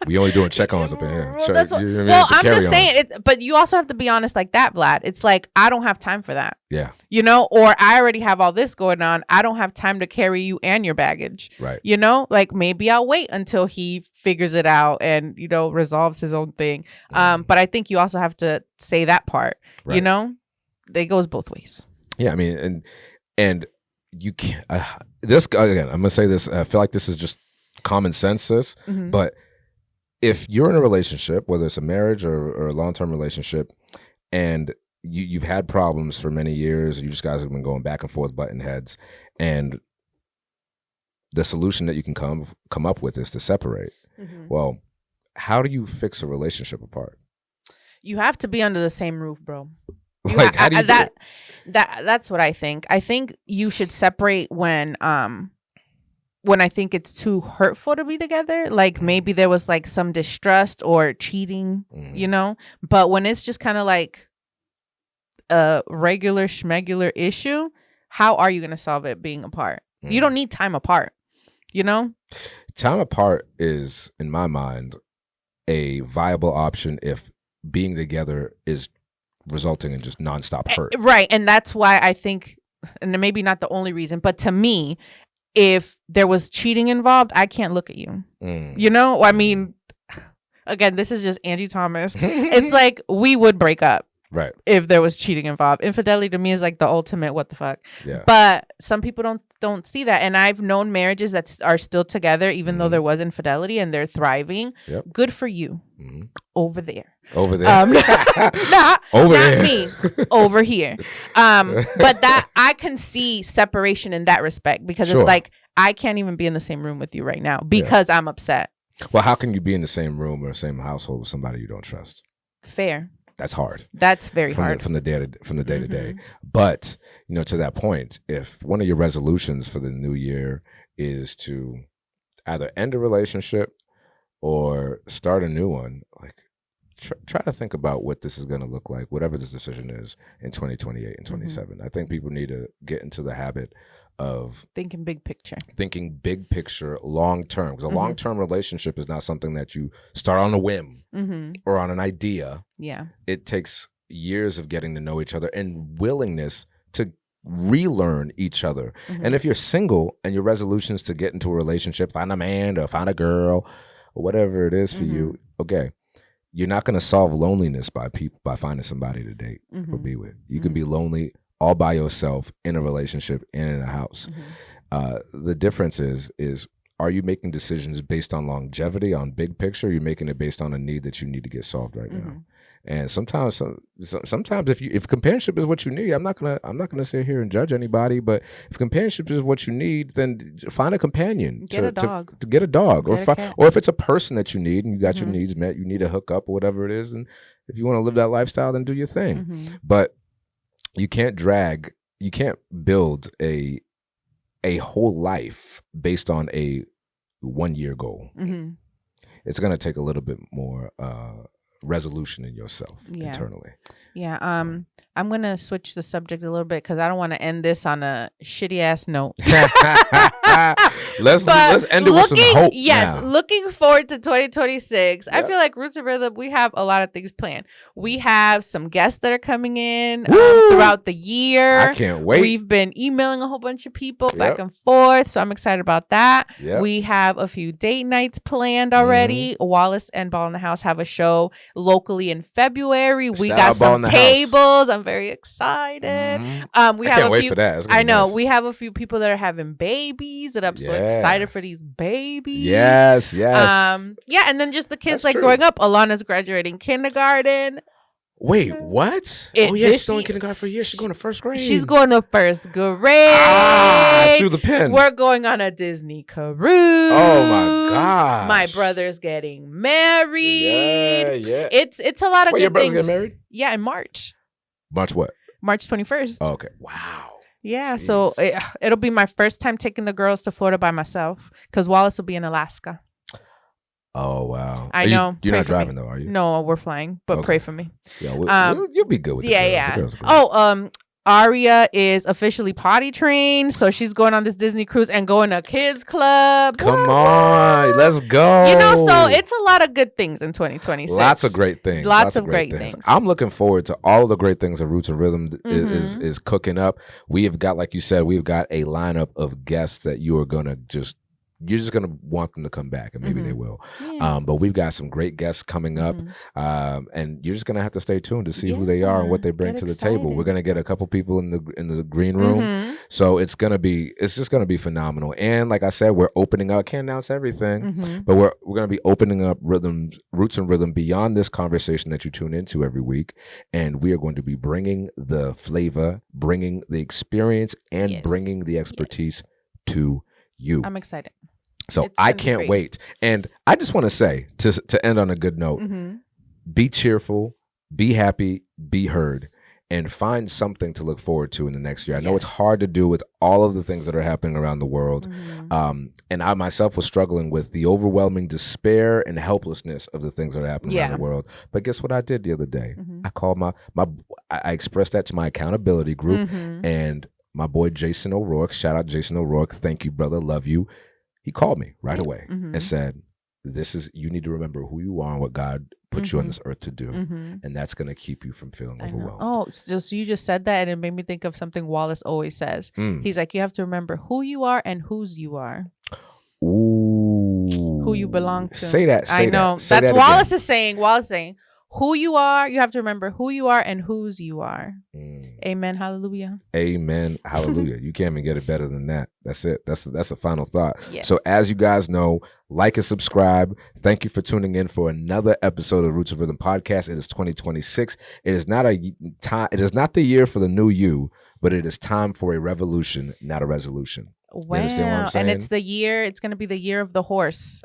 We only doing check-ons up in here. I'm just saying, but you also have to be honest like that, Vlad. It's like, I don't have time for that. Yeah. You know, or I already have all this going on. I don't have time to carry you and your baggage. Right. You know, like maybe I'll wait until he figures it out and, you know, resolves his own thing. But I think you also have to say that part, you know, it goes both ways. Yeah. I mean, and you can't, this, again, I'm going to say this. I feel like this is just common sense, sis, but if you're in a relationship, whether it's a marriage or a long-term relationship, and you've had problems for many years, you just guys have been going back and forth, butting heads, and the solution that you can come up with is to separate. Well, how do you fix a relationship apart? You have to be under the same roof, bro. Like, how do you that's what I think. I think you should separate when I think it's too hurtful to be together, like maybe there was like some distrust or cheating, you know, but when it's just kind of like a regular schmegular issue, how are you going to solve it being apart? You don't need time apart, you know? Time apart is, in my mind, a viable option if being together is resulting in just nonstop hurt. Right. And that's why I think, and maybe not the only reason, but to me, if there was cheating involved, I can't look at you. You know? I mean, again, this is just Angie Thomas. It's like we would break up. Right. If there was cheating involved. Infidelity to me is like the ultimate what the fuck. Yeah. But some people don't see that. And I've known marriages that are still together even though there was infidelity and they're thriving. Yep. Good for you. Over there. Over there. Not me. Over here. But that I can see separation in that respect because it's like I can't even be in the same room with you right now because I'm upset. Well, how can you be in the same room or the same household with somebody you don't trust? Fair. That's hard. That's very hard from the day to day. But you know, to that point, if one of your resolutions for the new year is to either end a relationship or start a new one, like try to think about what this is going to look like, whatever this decision is in 2028 and 27. I think people need to get into the habit of thinking big picture, long term, because a long term relationship is not something that you start on a whim or on an idea. Yeah, it takes years of getting to know each other and willingness to relearn each other. And if you're single and your resolution is to get into a relationship, find a man or find a girl or whatever it is for you, okay, you're not going to solve loneliness by finding somebody to date or be with. You can be lonely all by yourself in a relationship and in a house. The difference is are you making decisions based on longevity, on big picture? Or are you making it based on a need that you need to get solved right now? And sometimes if companionship is what you need, I'm not gonna sit here and judge anybody. But if companionship is what you need, then find a companion. Get a dog. To get a dog, or if it's a person that you need and you got your needs met, you need a hookup or whatever it is. And if you want to live that lifestyle, then do your thing. But you can't build a whole life based on a 1 year goal. It's gonna take a little bit more resolution in yourself internally. Yeah. I'm gonna switch the subject a little bit because I don't want to end this on a shitty ass note. Let's end it with some hope. Yes, now. Looking forward to 2026. I feel like Roots of Rhythm, we have a lot of things planned. We have some guests that are coming in throughout the year. I can't wait. We've been emailing a whole bunch of people back and forth, so I'm excited about that. We have a few date nights planned already. Wallace and Ball in the House have a show locally in February. We got some tables. I'm very excited. We have wait for that. I know. Nice. We have a few people that are having babies, and I'm so excited for these babies. Yes. And then just the kids growing up. Alana's graduating kindergarten. Wait, what? Oh yeah, she's still in kindergarten for a year. She's going to first grade. She's going to first grade. Through the pen. We're going on a Disney cruise. Oh my gosh. My brother's getting married. Yeah. It's a lot of Wait, good your brother's things. getting married? Yeah, in March. March what? March 21st. Oh, okay. Wow. Yeah, Jeez. so it'll be my first time taking the girls to Florida by myself because Wallace will be in Alaska. Oh wow! I know. You're Pray not for me. driving though, are you? No, we're flying, but Okay. pray for me. Yeah, you'll be good with the girls. The girls are great. Aria is officially potty trained, so she's going on this Disney cruise and going to kids club. Come on, let's go. So it's a lot of good things in 2026. Lots of great things. Lots of great things. I'm looking forward to all of the great things that Roots and Rhythm is cooking up. We have got, like you said, we've got a lineup of guests that you're just gonna want them to come back, and maybe they will. Yeah. But we've got some great guests coming up, and you're just gonna have to stay tuned to see who they are and what they bring to the table. We're gonna get a couple people in the green room, so it's just gonna be phenomenal. And like I said, we're opening up. I can't announce everything, but we're gonna be opening up Roots and Rhythm beyond this conversation that you tune into every week, and we are going to be bringing the flavor, bringing the experience, and bringing the expertise to you. I'm excited. So I can't wait. And I just want to say, to end on a good note, be cheerful, be happy, be heard, and find something to look forward to in the next year. I know it's hard to do with all of the things that are happening around the world. And I myself was struggling with the overwhelming despair and helplessness of the things that are happening around the world. But guess what I did the other day? I called I expressed that to my accountability group, and my boy Jason O'Rourke, shout out Jason O'Rourke, thank you, brother, love you. He called me right away and said, you need to remember who you are and what God put you on this earth to do. And that's going to keep you from feeling overwhelmed. Oh, so you just said that and it made me think of something Wallace always says. He's like, you have to remember who you are and whose you are. Ooh. Who you belong to. Say that. I know. That's Wallace is saying. Wallace saying, who you are, you have to remember who you are and whose you are. Amen. Hallelujah. Amen. Hallelujah. You can't even get it better than that. That's it. That's a final thought. Yes. So as you guys know, like and subscribe. Thank you for tuning in for another episode of Roots of Rhythm Podcast. It is 2026. It is not the year for the new you, but it is time for a revolution, not a resolution. Wow. You understand what I'm saying? And it's going to be the year of the horse.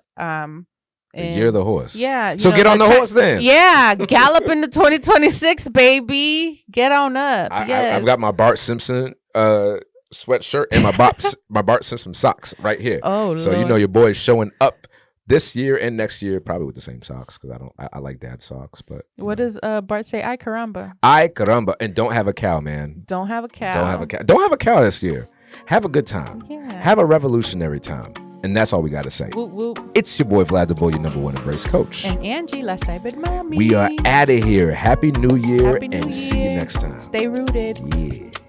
The year of the horse. Yeah. So get on the horse then. Yeah. Gallop into 2026, baby. Get on up. I've got my Bart Simpson sweatshirt and my Bart Simpson socks right here. Oh, so Lord. you know your boy is showing up this year and next year, probably with the same socks because I like dad's socks. But what does Bart say? Ay caramba. Ay caramba. And don't have a cow, man. Don't have a cow. Don't have a cow this year. Have a good time. Yeah. Have a revolutionary time. And that's all we got to say. Whoop, whoop. It's your boy Vlad the Bull, your number one embrace coach. And Angie, La Cyber Mommy. We are out of here. Happy New Year. Happy New Year. See you next time. Stay rooted. Yes.